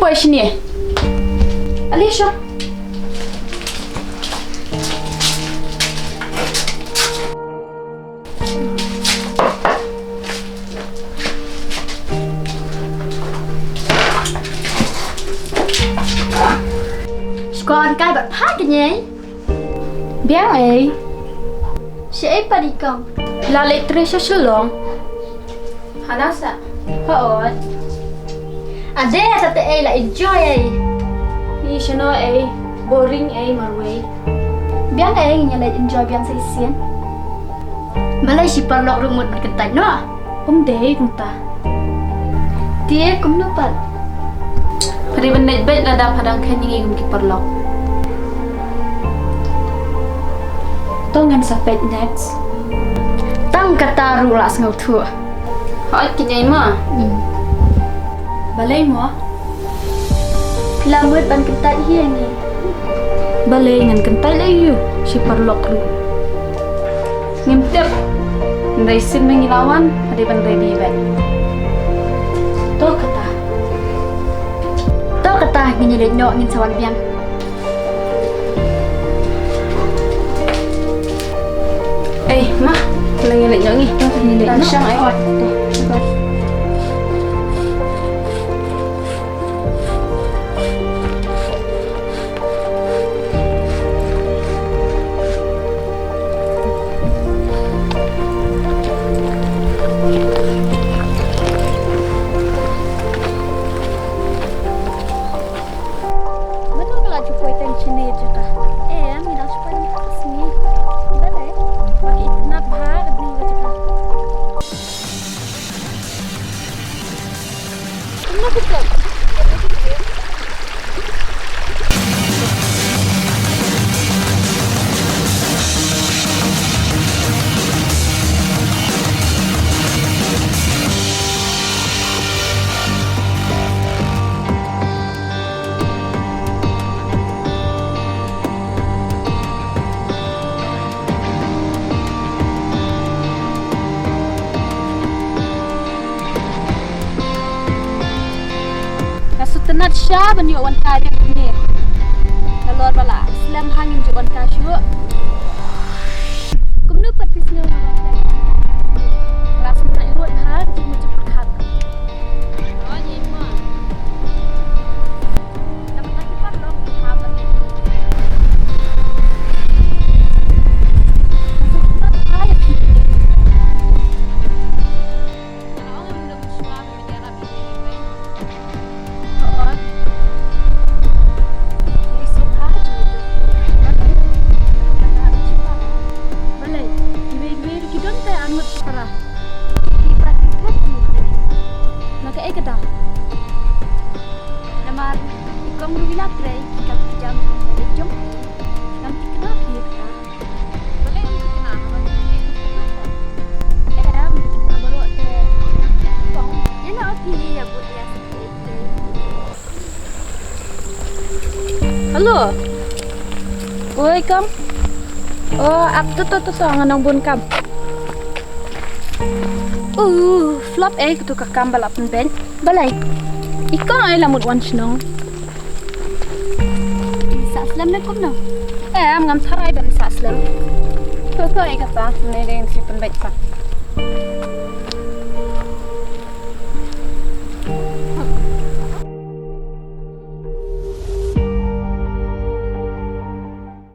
wankloi sini. Alicia. Còn cái bật phát cái nhé. Biang ai? Siapa di kong? La letra selong. Hanasa. Haot. Ada satu lah enjoy Ni sino ai boring ai marway. Biang nyala enjoy biang seisian. Malay si parlok rumut berkentai no. Dei kunta. Dia kum lupa. Pari benet bet la da padang kanying gum ki perlok. Tongan sapet next. Tang kata rulas ngau tu. Haot kinyai ma. Balai mo. Lamut ban kentai hian ni. Balai ngan kentai layu si perlok ru. Ngimtep. Ndai sim mengilawan ade ban ready bet. To kata. To kata nginyelek no ngin sawan biang. Ma, lagi lek nyanyi. Langsung ai ot. Tenat syah banyak wanita yang ini. Keluar bala, selam hangin je wanita syuk. Kumnu patis ni orang. Rasa nak luat hal, cuma cepat hal. Oh, ni mah. Dapat lagi parlok, habat. Tenat kaya kini. Kalau orang dah bersuara menjadi ini. Halo. Oi, Kam. Oh, aku tu angan bun Kam. Flop tu ka Kam balap ben. Balai. Ikaw ay lamut wan snong. Assalamualaikum no. Am ngam tharai ben sa aslam. To ay kata, nei si pen bet pa.